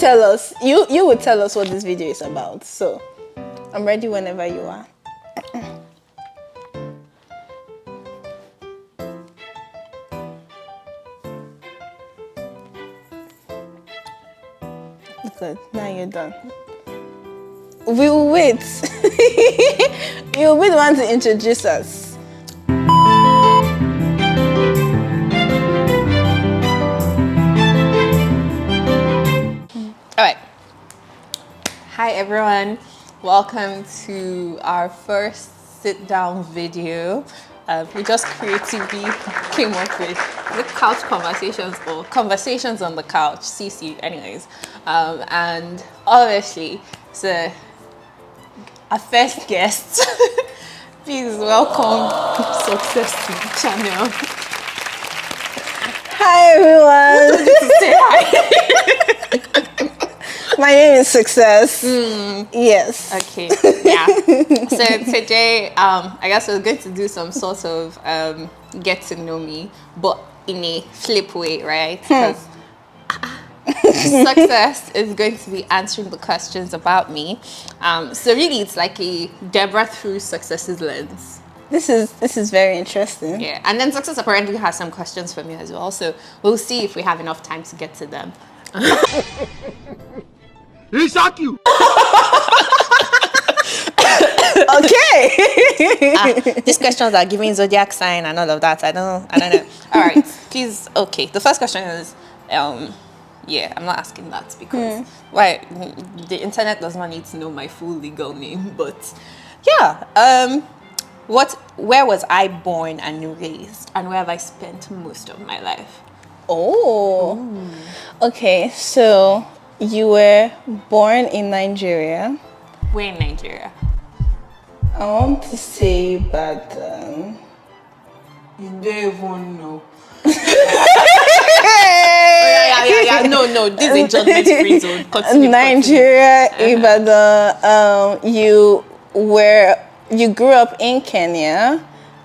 Tell us. You would tell us what this video is about. So I'm ready whenever you are. Good. Now you're done. We will wait. You'll be the one to introduce us. All right. Hi everyone. Welcome to our first sit-down video. We just creatively came up with the couch conversations or conversations on the couch, CC anyways. And obviously, so our first guest, please welcome Success to the channel. Hi everyone. Say hi. My name is Success. Yes. Okay. Yeah. So today, I guess we're going to do some sort of get to know me, but in a flip way, right? Because Success is going to be answering the questions about me. So really, it's like a Deborah through Success's lens. This is very interesting. Yeah. And then Success apparently has some questions for me as well. So we'll see if we have enough time to get to them. He shock you. Okay. These questions are giving zodiac sign and all of that. I don't know. All right. Please. Okay. The first question is, yeah, I'm not asking that because why the internet does not need to know my full legal name, but yeah. Where was I born and raised, and where have I spent most of my life? Oh. Okay. So you were born in Nigeria. Where in Nigeria? I want to say Ibadan. You don't even know. Yeah. No. This is a judgment free zone. Continue. Nigeria, Ibadan. You grew up in Kenya.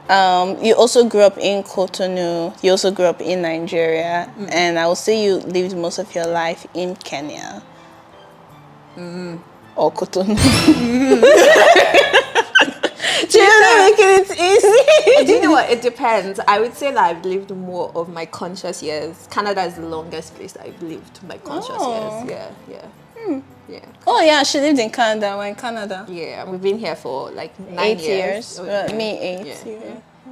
You also grew up in Cotonou. You also grew up in Nigeria, and I will say you lived most of your life in Kenya or Cotonou. You're making it easy. Do you know what? It depends. I would say that I've lived more of my conscious years. Canada is the longest place I've lived my conscious years. Yeah. Oh yeah, she lived in Canada. We're in Canada. Yeah, we've been here for like 9 8 years. years. Oh, Me 8.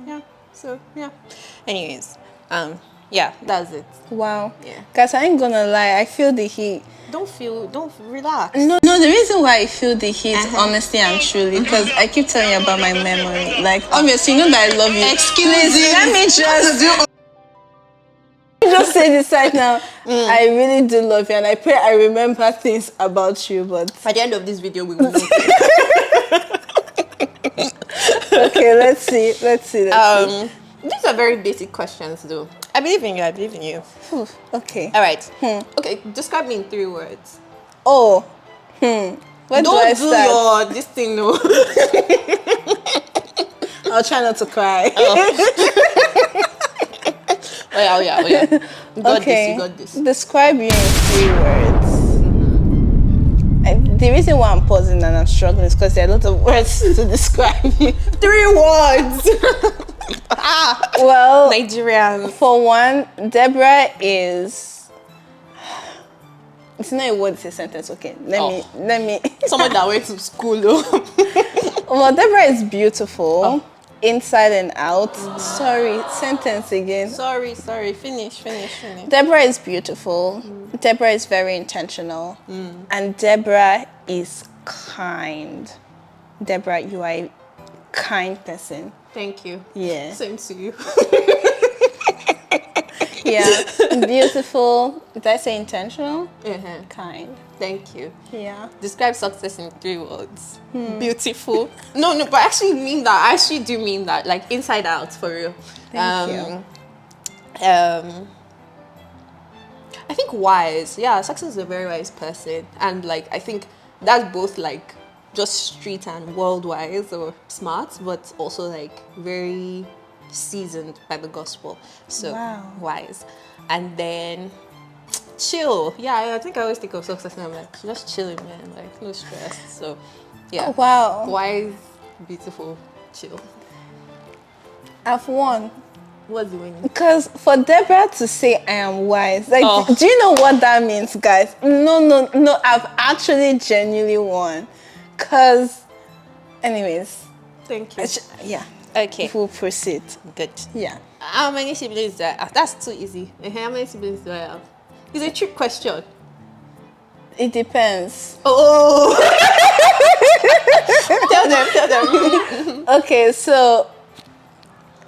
Yeah. So yeah. Anyways, yeah, that's it. Wow. Yeah. Guys, I ain't gonna lie. I feel the heat. Don't relax. No, the reason why I feel the heat, honestly and truly, because I keep telling you about my memory. Like, obviously, you know that I love you. Excuse me, let me just say this right now. I really do love you, and I pray I remember things about you, but At the end of this video, we will know. okay, let's see. These are very basic questions, though. I believe in you. Ooh, okay. All right. Okay, describe me in 3 words. Oh, where do I Don't do start? your this thing, no. I'll try not to cry. Oh yeah. You got Okay. You got this. Describe you in 3 words. The reason why I'm pausing and I'm struggling is because there are a lot of words to describe you. 3 words. Well, Nigerian. for one, Deborah is. It's not a word; it's a sentence. Okay, let me. Someone that went to school, though. Well, Deborah is beautiful, inside and out. Sorry, sentence again. Sorry. Finish. Deborah is beautiful. Deborah is very intentional, and Deborah is kind. Deborah, you are a kind person. Thank you. Yeah. Same to you. Yeah. Beautiful. Did I say intentional? Kind. Thank you. Yeah. Describe success in 3 words. Beautiful. No, but I actually mean that. I actually do mean that. Like inside out, for real. Thank you. I think wise. Yeah, Success is a very wise person, and like I think that's both like just street and world wise or smart, but also like very seasoned by the gospel. So Wow. wise. And then chill. Yeah, I think I always think of success and I'm like, just chilling, man. Like, no stress. So, yeah. Oh, wow. Wise, beautiful, chill. I've won. What's the winning? Because for Deborah to say I am wise, like, Oh. do you know what that means, guys? No. I've actually genuinely won. Because, anyways, Thank you. yeah. Okay. We'll proceed. Good. Yeah. How many siblings do I have? That's too easy. How many siblings do I have? It's a trick question. It depends. Oh. Tell them. Okay, so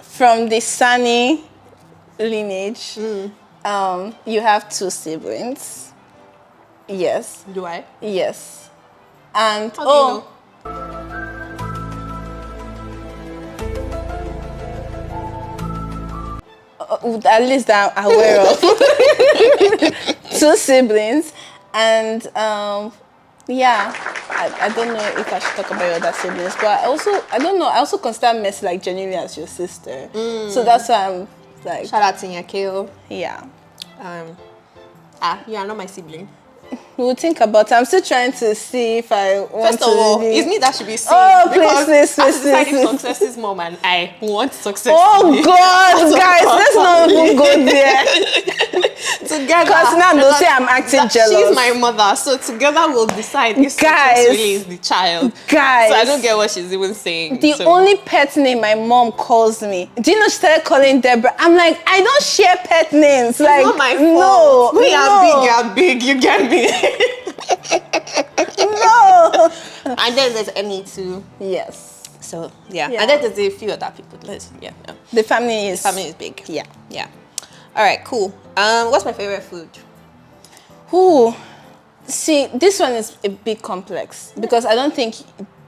from the Sani lineage, you have 2 siblings. Yes. Do I? Yes. And How do you know? At least I'm aware of 2 siblings, and yeah, I don't know if I should talk about your other siblings, but I don't know. I also consider Mercy like genuinely as your sister, so that's why I'm like, Shout out to Nyakeo. yeah. You are not my sibling. We'll think about it. I'm still trying to see if I want First of to all, really... it's me that should be seen. Oh, because please. as deciding success is mom and I want success. Oh God, guys, let's not even go there. Together. Because now they'll say I'm acting jealous. She's my mother, so together we'll decide if Guys, success really is the child. Guys. So I don't get what she's even saying. The only pet name my mom calls me. Do you know she started calling Deborah? I'm like, I don't share pet names. It's not my fault. We are big, you get me. No. And then there's Emmy too. Yes. So yeah. Yeah. And then there's a few other people. The family is big. Yeah. Yeah. All right, cool. What's my favorite food? Ooh. See, this one is a bit complex because I don't think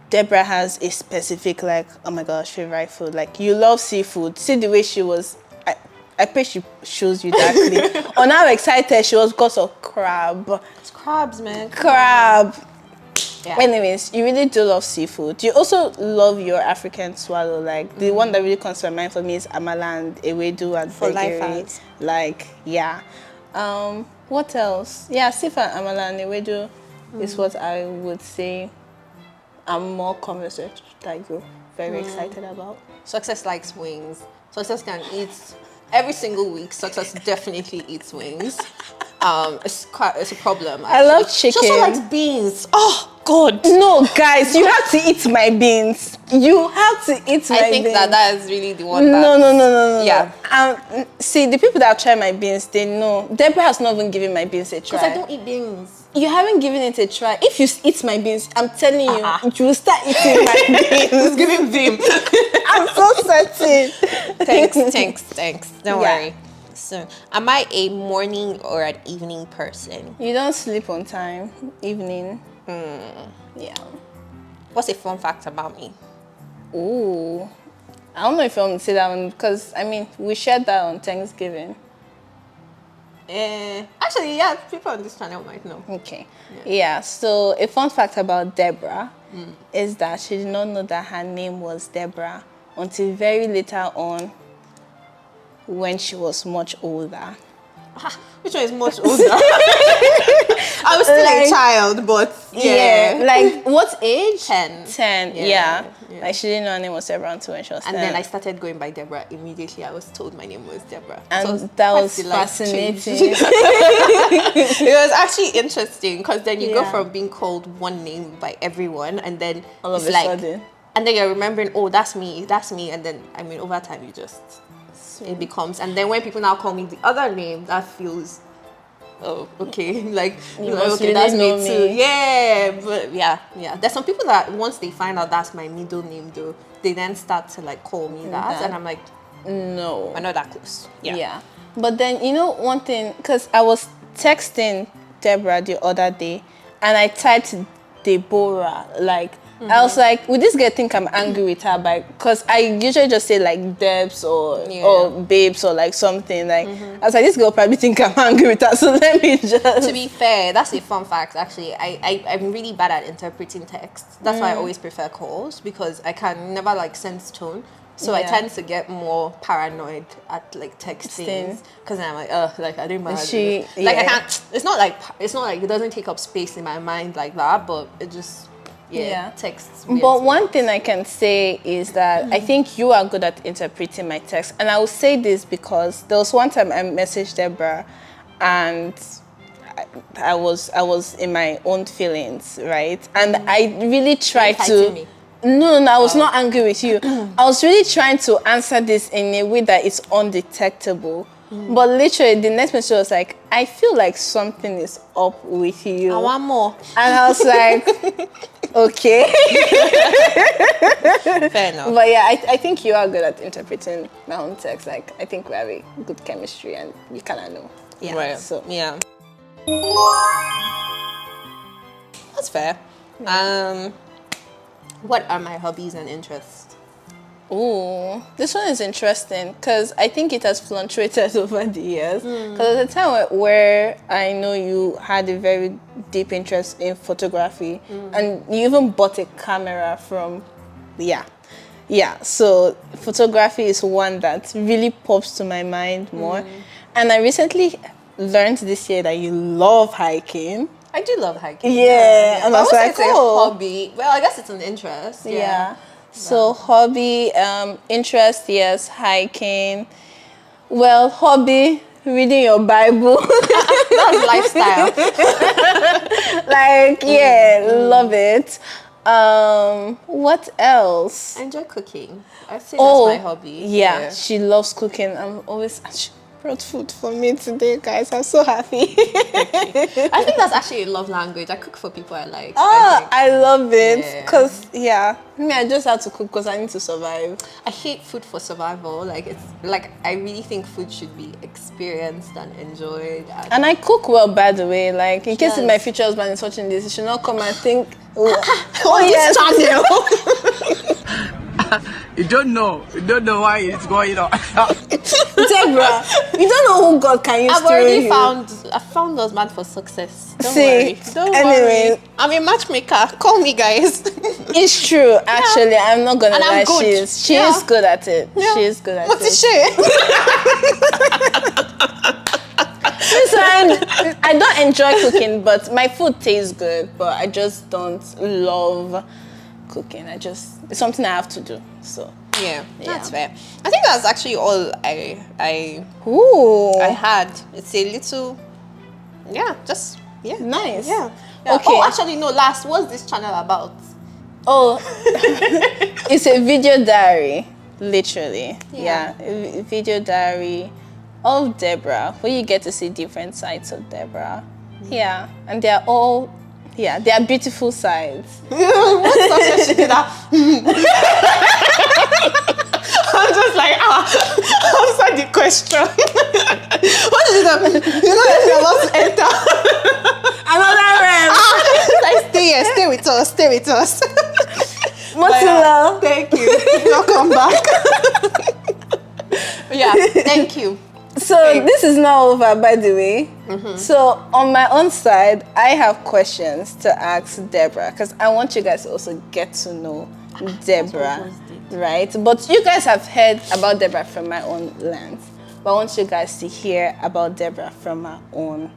Deborah has a specific, like, oh my gosh, favorite food. Like, you love seafood. See the way she was. I pray she shows you that clip on how excited she was because of crab. It's crabs, man. Crab. Yeah. Anyways, you really do love seafood. You also love your African swallow. Like, the one that really comes to mind for me is amala and ewedu and For life gbegiri. as. Like, yeah. What else? Yeah, seafood and amala and ewedu is what I would say I'm more conversant that you're very excited about. Success likes wings. Success can eat every single week. Success definitely eats wings. It's a problem. Actually. I love chicken. She also likes beans. Oh God. No, guys, you have to eat my beans. You have to eat my beans. I think that is really the one. No. Yeah. See, the people that have tried my beans, they know. Deborah has not even given my beans a try. Because I don't eat beans. You haven't given it a try. If you eat my beans, I'm telling you, you will start eating my beans. Who's giving them? I'm so certain. Thanks. Don't worry. So, am I a morning or an evening person? You don't sleep on time. Evening. Yeah. What's a fun fact about me? Ooh. I don't know if I want to say that one because, I mean, we shared that on Thanksgiving. Actually, yeah, people on this channel might know. Okay. Yeah, so a fun fact about Deborah is that she did not know that her name was Deborah until very later on when she was much older. Which one is much older? I was still a child, but yeah. Like, what age? 10. 10, yeah. Like, she didn't know her name was Deborah until when she was 10. And then I started going by Deborah immediately. I was told my name was Deborah. And so that was the life fascinating. changed. It was actually interesting because then you go from being called one name by everyone and then all of it's a sudden. And then you're remembering, oh, that's me. And then, I mean, over time, you just... It becomes, and then when people now call me the other name, that feels, oh, okay, like, You okay, must really that's me know too. me. Yeah, but yeah. There's some people that once they find out that's my middle name, though, they then start to like call me that, and I'm like, no, we're not that close. Yeah. But then, you know, one thing, because I was texting Deborah the other day, and I typed Deborah, like, I was like, would this girl think I'm angry with her? Because I usually just say like Debs or babes or like something. Like, I was like, this girl probably think I'm angry with her, so let me just... To be fair, that's a fun fact, actually. I'm really bad at interpreting text. That's why I always prefer calls, because I can never like sense tone. So I Yeah. tend to get more paranoid at like texting because I'm like, like I didn't mind. She- Like I yeah. can't. It's not like it doesn't take up space in my mind like that, but it just texts. But one thing I can say is that I think you are good at interpreting my text. And I will say this because there was one time I messaged Deborah and I was in my own feelings, right? And I really tried fighting to. me? No, I was not angry with you. I was really trying to answer this in a way that is undetectable. But literally, the next message was like, I feel like something is up with you. I want more. And I was like, okay. Fair enough. But yeah, I think you are good at interpreting my own text. Like, I think we have a good chemistry and you kind of know. Yeah. Right. So, Yeah. That's fair. What are my hobbies and interests? ooh, this one is interesting because I think it has fluctuated over the years. Because at the time where I know you had a very deep interest in photography and you even bought a camera from, yeah. So photography is one that really pops to my mind more. And I recently learned this year that you love hiking. I do love hiking. Yeah, and But I was also like, it's a oh. hobby. Well, I guess it's an interest. Yeah. So hobby, interest, yes, hiking. Well, hobby, reading your Bible. That's lifestyle. Like, love it. What else? I enjoy cooking. I say Oh, that's my hobby. Yeah, she loves cooking. She brought food for me today, guys. I'm so happy. I think that's actually a love language. I cook for people I like. I love it. Yeah. Because, I just have to cook because I need to survive. I hate food for survival. Like it's like I really think food should be experienced and enjoyed. And I cook well, by the way. Like, in case Yes. my future husband is watching this, he should not come and think, yes, channel. You don't know why it's going on. Deborah, you don't know who God can use I've through already you. I found husband for success. Don't See, worry. Don't anyways. worry. I'm a matchmaker. Call me, guys. It's true, actually. I'm not gonna And I'm lie. good. She is good at it. Yeah. She is good at What's the it. shit? Listen, I don't enjoy cooking, but my food tastes good. But I just don't love cooking. It's something I have to do. So Yeah, that's fair. I think that's actually all I ooh, had. It's a little, just nice. Yeah. Okay. Oh, actually, no. Last, what's this channel about? Oh, it's a video diary, literally. Yeah, a video diary of Deborah, where you get to see different sides of Deborah. Yeah, and they're all, they are beautiful sides. What's she did that? I'm just like, answer the question. What is it? You know that you're about to enter. Another round. Like, stay with us, stay with us. Motula. Thank you. You'll come back. Yeah, thank you. So this is not over, by the way. So on my own side, I have questions to ask Deborah because I want you guys to also get to know Deborah, right? But you guys have heard about Deborah from my own lens, but I want you guys to hear about Deborah from my own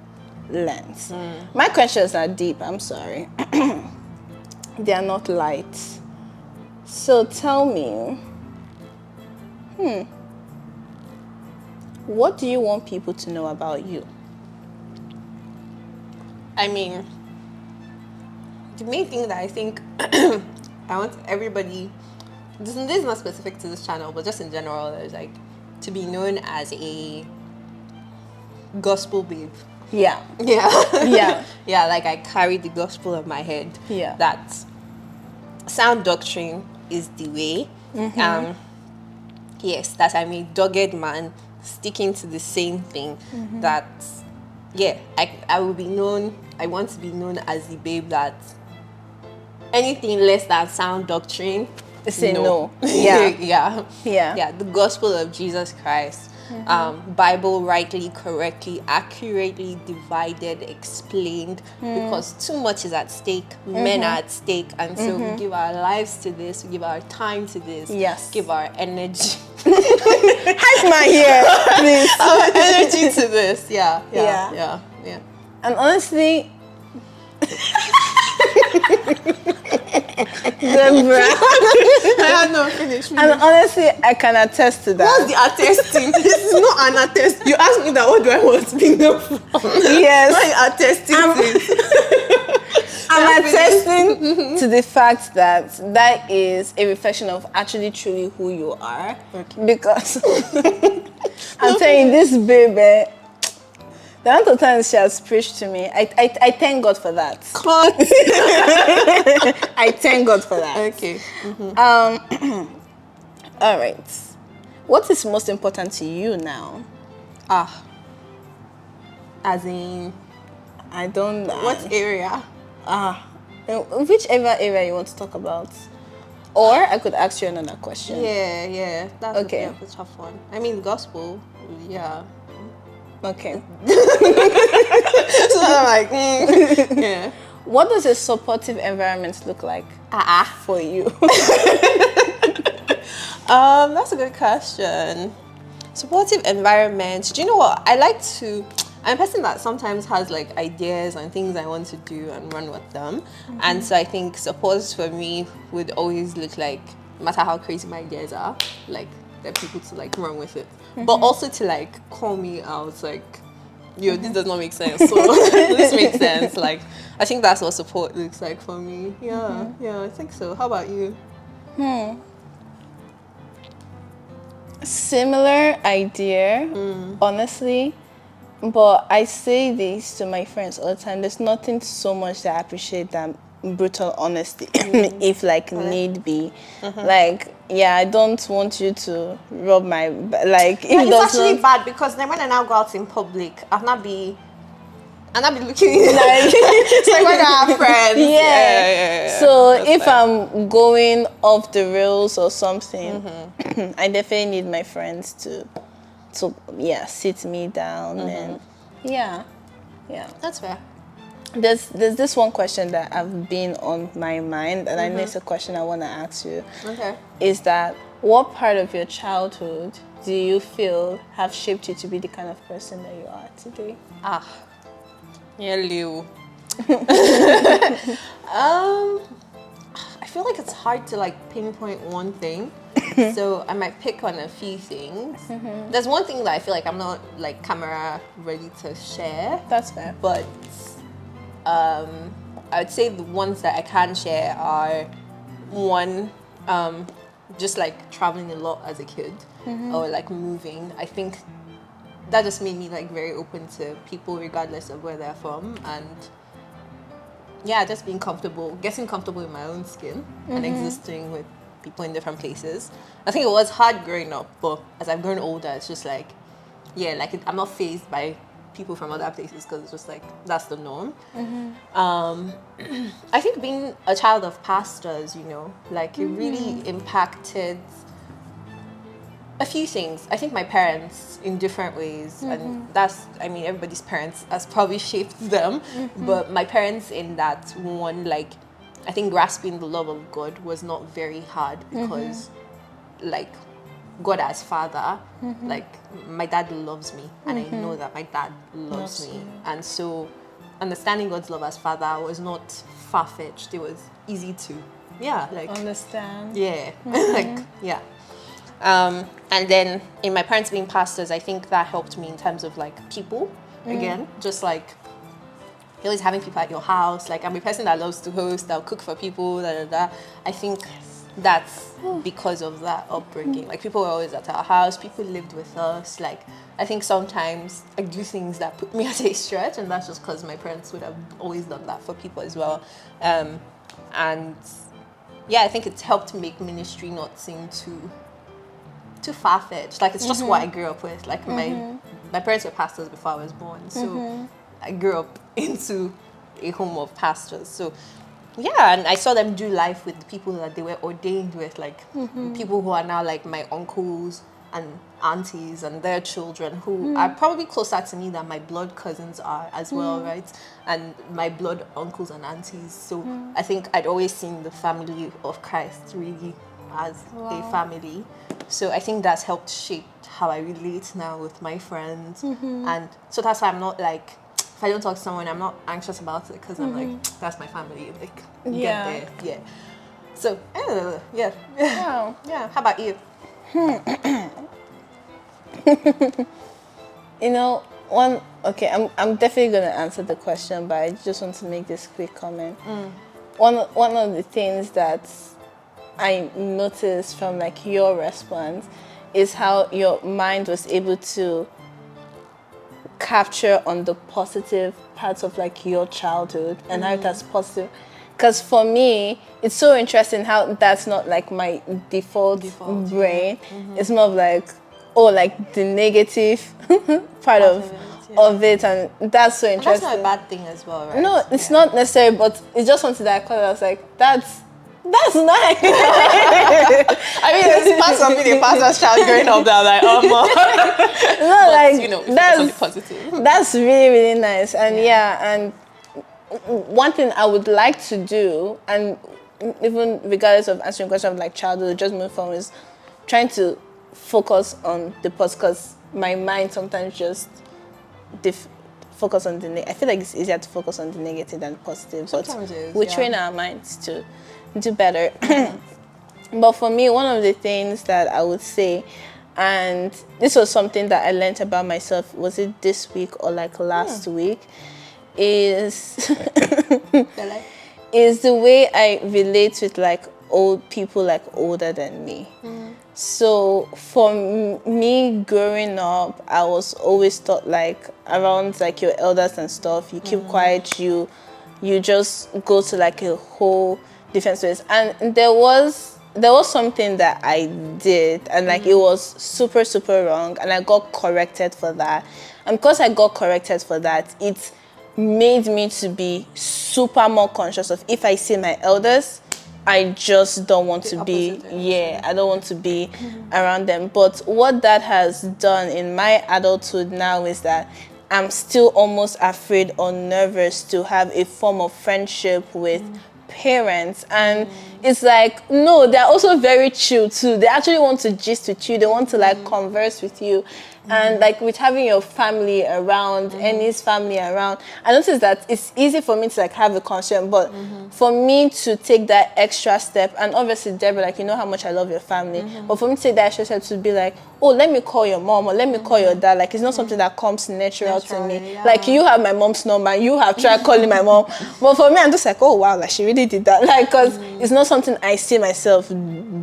lens. My questions are deep. I'm sorry, they are not light. So tell me, what do you want people to know about you? I mean, the main thing that I think I want everybody, this is not specific to this channel, but just in general, is like to be known as a gospel babe. Yeah. Yeah. Yeah. Yeah, like I carry the gospel on my head. Yeah. That sound doctrine is the way. Yes, that I'm a dogged man sticking to the same thing. That, I will be known, I want to be known as the babe that anything less than sound doctrine, Say no. Yeah. yeah. Yeah. Yeah, the gospel of Jesus Christ. Bible rightly, correctly, accurately divided, explained, because too much is at stake. Men are at stake, and so we give our lives to this, we give our time to this, Yes. give our energy. Hype my ear, please. Our energy to this. Yeah. And honestly, Deborah. No, finish. And honestly, I can attest to that. What's the attesting? This is not an attest. You asked me that. What do I want to be known for? Yes. Why are you attesting to? I'm attesting to the fact that that is a reflection of actually truly who you are. Okay. Because I'm saying this baby, the amount of times she has preached to me, I thank God for that. I thank God for that. Okay. All right. What is most important to you now? As in, I don't know. what area? Whichever area you want to talk about. Or I could ask you another question. Yeah. That's Okay. a tough one. I mean, the gospel. Yeah. Okay. So I'm like, yeah. What does a supportive environment look like for you? That's a good question. Supportive environment. Do you know what? I'm a person that sometimes has like ideas and things I want to do and run with them. And so I think support for me would always look like, no matter how crazy my ideas are, like there are people to like run with it. But also to like call me out, like, yo, this does not make sense. So this makes sense. Like, I think that's what support looks like for me. Yeah, I think so. How about you? Similar idea, honestly. But I say this to my friends all the time. There's nothing so much that I appreciate than brutal honesty, if like need be. Like, yeah, I don't want you to rub my like. If It's does actually not, bad because then when I now go out in public, I'll not be looking like it's like when I have friends. Yeah. So if I'm going off the rails or something, I definitely need my friends to sit me down and yeah. That's fair. There's this one question that have been on my mind, and I know it's a question I want to ask you. Okay. Is that what part of your childhood do you feel have shaped you to be the kind of person that you are today? Yeah, Leo. I feel like it's hard to like pinpoint one thing. So I might pick on a few things. There's one thing that I feel like I'm not like camera ready to share. That's fair. But I would say the ones that I can share are one, just like traveling a lot as a kid or like moving. I think that just made me like very open to people regardless of where they're from, and yeah, just being comfortable, getting comfortable in my own skin and existing with people in different places. I think it was hard growing up, but as I've grown older, it's just like, yeah, like I'm not fazed by people from other places because it's just like that's the norm. I think being a child of pastors, you know, like it really impacted a few things. I think my parents in different ways, and that's, I mean, everybody's parents has probably shaped them, but my parents in that one, like, I think grasping the love of God was not very hard because, like, God as father, like, my dad loves me, and I know that my dad loves me. And so understanding God's love as father was not far-fetched. It was easy to, Understand. And then in my parents being pastors, I think that helped me in terms of like people, again, just like you're always having people at your house. Like I'm a person that loves to host, that'll cook for people, I think that's because of that upbringing. Like people were always at our house, people lived with us. Like I think sometimes I do things that put me at a stretch, and that's just because my parents would have always done that for people as well. And yeah, I think it's helped make ministry not seem too far-fetched. Like it's just what I grew up with. Like my parents were pastors before I was born, so I grew up into a home of pastors. So yeah, and I saw them do life with the people that they were ordained with, like people who are now like my uncles, and aunties and their children who are probably closer to me than my blood cousins are as well, right? And my blood uncles and aunties. So I think I'd always seen the family of Christ really as a family. So I think that's helped shape how I relate now with my friends. And so that's why I'm not like, if I don't talk to someone, I'm not anxious about it because I'm like, that's my family. Like, get there. Yeah. So, yeah. Wow. Yeah. How about you? You know, I'm definitely gonna answer the question, but I just want to make this quick comment. One of the things that I noticed from like your response is how your mind was able to capture on the positive parts of like your childhood and how it has positive. Because for me, it's so interesting how that's not like my default brain. It's more of like, like the negative part of it, and that's so interesting. And that's not a bad thing as well, right? No, it's not necessary, but it's just something that I caught. I was like, that's nice. I mean, it's part of being a pastor's child growing up that I'm like, no, but, like, you know, that's positive. That's really, really nice. And and one thing I would like to do, and even regardless of answering question of like childhood, just move forward, is trying to focus on the positive, because my mind sometimes just focus on the I feel like it's easier to focus on the negative than positive. Sometimes but it is, we train our minds to do better. But for me, one of the things that I would say, and this was something that I learned about myself, was it this week or like last week, is is the way I relate with like old people, like older than me. So for me growing up, I was always taught like around like your elders and stuff, you keep quiet, you just go to like a whole different space. And there was something that I did, and like it was super, super wrong, and I got corrected for that. And because I got corrected for that, it made me to be super more conscious of, if I see my elders, I just don't want to be, I don't want to be around them. But what that has done in my adulthood now is that I'm still almost afraid or nervous to have a form of friendship with parents. And it's like, no, they're also very chill too. They actually want to gist with you. They want to like converse with you. And like with having your family around, Annie's family around, I noticed that it's easy for me to like have a conversation, but for me to take that extra step, and obviously Deborah, like, you know how much I love your family, but for me to take that extra step to be like, oh, let me call your mom, or let me call your dad, like it's not something that comes natural to me. Like you have my mom's number, you have tried calling my mom, but for me I'm just like, oh wow, like she really did that, like, because it's not something I see myself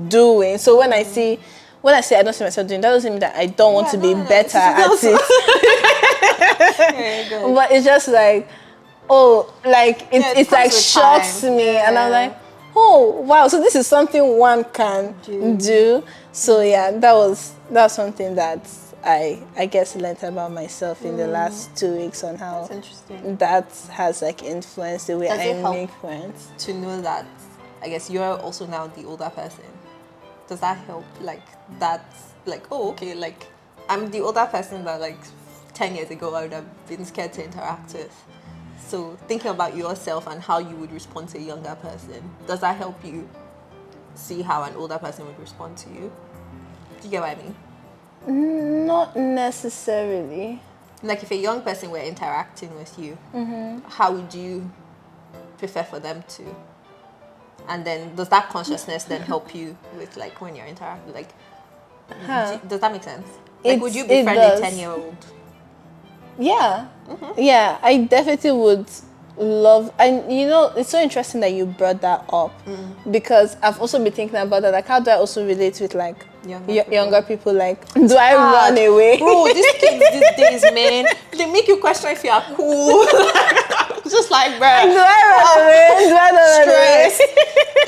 doing. So when I say I don't see myself doing, that doesn't mean that I don't want to be better at it. But it's just like, oh, like it like shocks me, and I'm like, oh wow, so this is something one can do. So that's something that I guess learned about myself in the last 2 weeks, on how that has like influenced the way I make friends. To know that, I guess you're also now the older person. Does that help? Like that's like, oh, okay, like I'm the older person that like 10 years ago I would have been scared to interact with. So thinking about yourself and how you would respond to a younger person, does that help you see how an older person would respond to you? Do you get what I mean? Not necessarily. Like if a young person were interacting with you, how would you prefer for them to? And then does that consciousness then help you with like when you're interacting? Like, does that make sense? Like, would you befriend a 10-year-old? Yeah. Yeah, I definitely would love. And you know, it's so interesting that you brought that up, because I've also been thinking about that. Like, how do I also relate with like younger people? Like, do I run away? Bro, these kids these days, man, they make you question if you are cool. Just like, bro, do I run away? Do I not run away?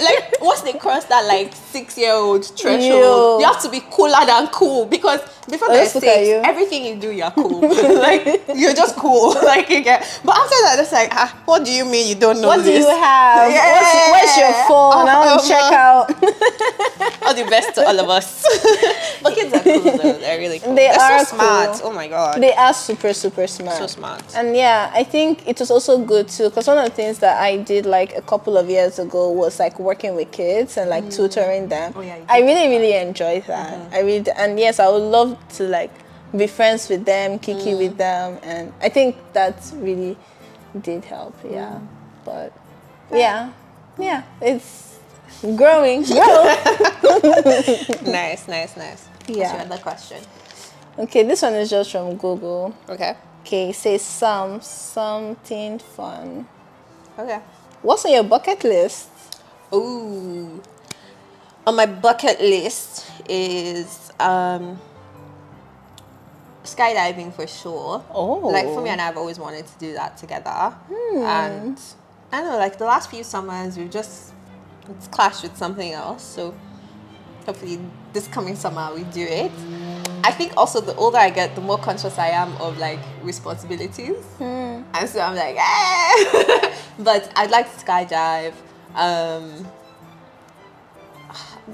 Like, once they cross that like 6-year-old threshold, you have to be cooler than cool, because before they're 6, everything you do, you're cool. Like, you're just cool. Like, you get. But after that, it's like, what do you mean you don't know what this? What do you have? Where's your phone? I want to check out. All the best to all of us. But kids are cool though. They're really cool. They They're are so smart. cool. Oh my god. They are super, super smart. So smart. And yeah, I think it was also good too, because one of the things that I did like a couple of years ago was like working with kids and like tutoring them. Oh, yeah, you I did really, really enjoyed that. I really, and yes, I would love to like be friends with them, kiki with them, and I think that really did help. Yeah, but yeah, it's growing. Nice. What's Yeah. your other question? Okay, this one is just from Google. Okay. Okay, say something fun. Okay. What's on your bucket list? Ooh. On my bucket list is skydiving for sure. Oh. Like for me and I've always wanted to do that together. And I don't know, like the last few summers it's clashed with something else. So hopefully this coming summer we do it. I think also the older I get, the more conscious I am of like responsibilities. And so I'm like, but I'd like to skydive.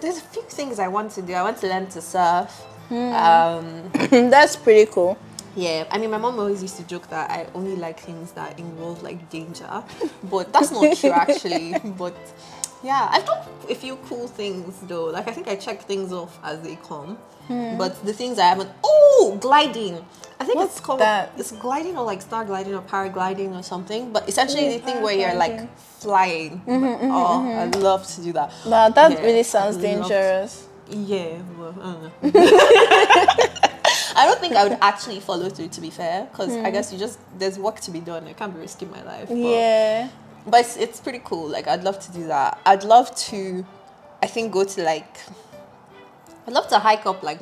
There's a few things I want to do. I want to learn to surf. That's pretty cool. Yeah, I mean, my mom always used to joke that I only like things that involve like danger, but that's not true actually. But yeah, I've done a few cool things though. Like I think I check things off as they come. But the things I haven't. Oh, gliding. I think What's it's called that? It's gliding or like star gliding or paragliding or something. But essentially the thing where you're like flying. I'd love to do that. But that Yeah, really sounds I'd love to. dangerous. Yeah, well, I don't know. I don't think I would actually follow through, to be fair, because I guess there's work to be done. I can't be risking my life. Yeah. But it's pretty cool. Like, I'd love to do that. I'd love to, I think, go to I'd love to hike up I'd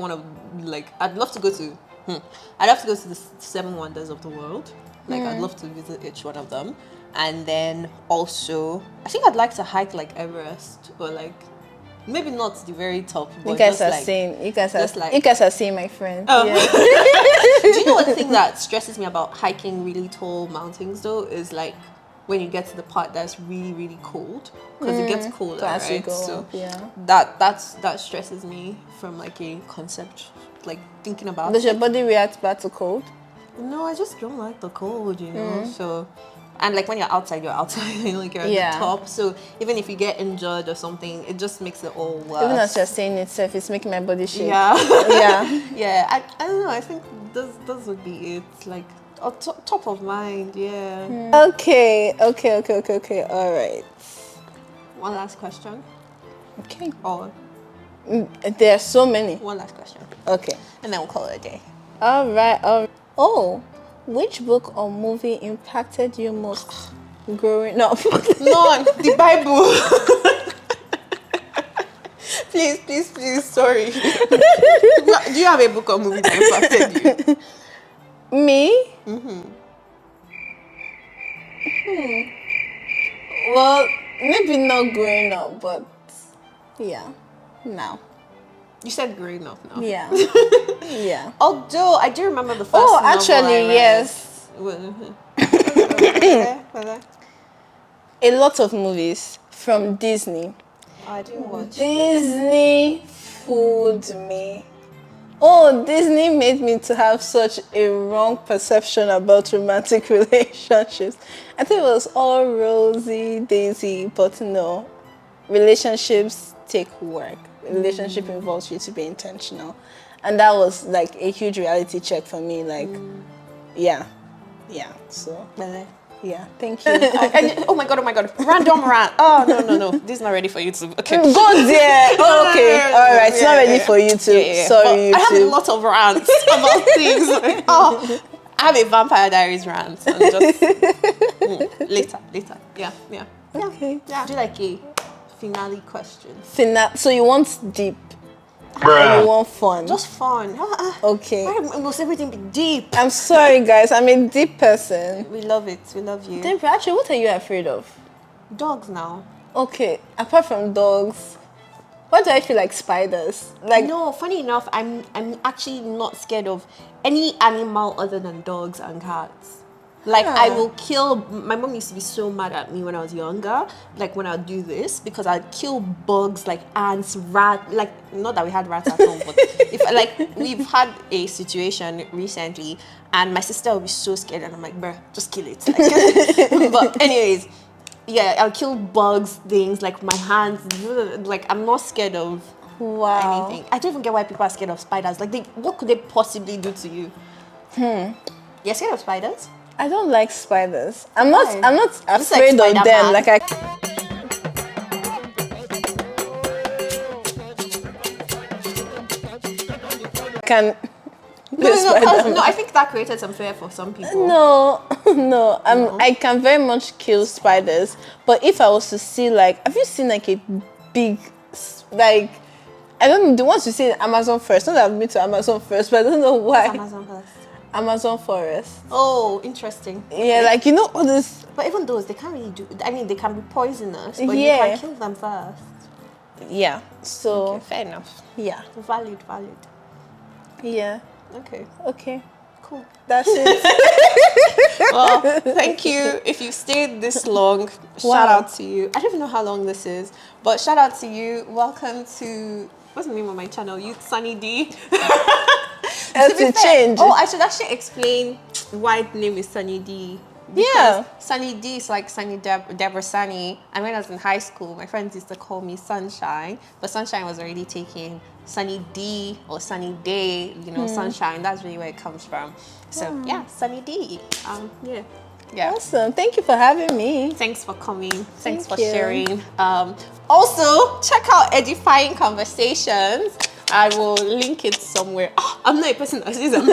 love to go to the 7 wonders of the world. Like, I'd love to visit each one of them. And then also, I think I'd like to hike like Everest or like, maybe not the very top, but You guys just are like, seeing. You guys just are. like- You guys are seeing my friend. Oh. Yeah. Do you know one thing that stresses me about hiking really tall mountains though is like when you get to the part that's really, really cold, because it gets colder, So as you right? go So up, yeah. that stresses me from like a concept, like thinking about Does it. your body react bad to cold? No, I just don't like the cold, you know. So, and like when you're outside, you know, like you're Yeah. at the top. So even if you get injured or something, it just makes it all worse. Even as you're saying itself, it's making my body shake. Yeah. Yeah. Yeah, I don't know. I think those would be it. Like top of mind. Yeah. Okay. All right. One last question. Okay. Or There are so many. one last question, Okay. and then we'll call it a day. All right. Oh, which book or movie impacted you most growing up? None. The Bible. please. Sorry. Do you have a book or movie that impacted you? Me? Well, maybe not growing up, but yeah, now. You said growing up now. Yeah. Yeah. Although I do remember the first. Oh, novel I actually, read. yes. Well, A lot of movies from Disney. I didn't watch. Disney fooled me. Oh, Disney made me to have such a wrong perception about romantic relationships. I thought it was all rosy daisy, but no. Relationships take work. Relationship involves you to be intentional. And that was like a huge reality check for me. Like, yeah. So, Really? yeah, thank you. Oh my god! Random rant. Oh no! This is not ready for YouTube. Okay. Go there. Oh, okay. All right. It's not ready Yeah. for YouTube. Yeah. Sorry, But I have a YouTube. lot of rants about things. Like, I have a Vampire Diaries rant. And just later. Yeah. Okay. Yeah. Do like a finale question. So you want deep, or you want fun? Just fun. Okay. Why must everything be deep? I'm sorry, guys. I'm a deep person. We love it. We love you. Then, actually, what are you afraid of? Dogs now. Okay. Apart from dogs, what do I feel like spiders? Like, No, funny enough, I'm actually not scared of any animal other than dogs and cats. Like I will kill. My mom used to be so mad at me when I was younger. Like when I'd do this because I'd kill bugs like ants, rat. Like not that we had rats at home, but if like we've had a situation recently, and my sister will be so scared, and I'm like, bruh, just kill it. Like, but anyways, yeah, I'll kill bugs, things like my hands. Like I'm not scared of anything. I don't even get why people are scared of spiders. Like, what could they possibly do to you? You're scared of spiders? I don't like spiders. I'm Why? not Just like afraid of them. Spider-Man. Like I can. No, I think that created some fear for some people. No, no. I can very much kill spiders. But if I was to see like, have you seen like a big, like, I don't know, the ones you see in Amazon first. Not that I've been to Amazon first, but I don't know why. Amazon first. Amazon forest. Oh, interesting. Yeah, like you know all this. But even those, they can't really do. I mean, they can be poisonous, but you Yeah. can kill them first. Yeah. So Okay, fair enough. yeah, Valid. yeah. Okay, Okay, cool. that's it. Well, thank you. If you stayed this long, shout out to you. I don't even know how long this is, but shout out to you. Welcome to, what's the name of my channel? Youth Sunny D. To change. Oh, I should actually explain why the name is Sunny D. Because Yeah. Sunny D is like Sunny Deborah Sunny. And when I was in high school, my friends used to call me Sunshine, but Sunshine was already taken. Sunny D or Sunny Day, you know, Sunshine. That's really where it comes from. So yeah, Sunny D. Yeah. Awesome. Thank you for having me. Thanks for coming. Thanks Thank for you. sharing. Also, check out Edifying Conversations. I will link it somewhere. Oh, I'm not a person that says I'm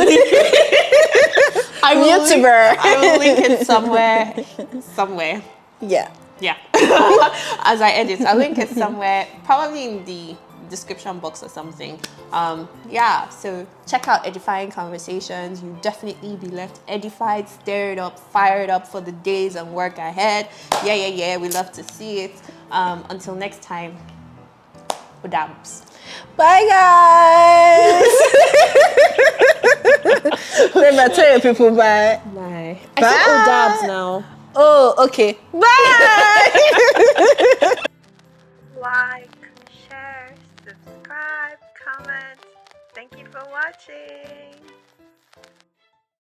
I will YouTuber. I will link it somewhere. Yeah. Yeah. As I edit, I'll link it somewhere, probably in the description box or something. Yeah, so check out Edifying Conversations. You'll definitely be left edified, stirred up, fired up for the days and work ahead. Yeah. We love to see it. Until next time, udabs. Bye, guys. Let me tell you people bye. Bye. Bye. I said udabs now. Oh, okay. Bye. Like, share, subscribe, comment. Thank you for watching.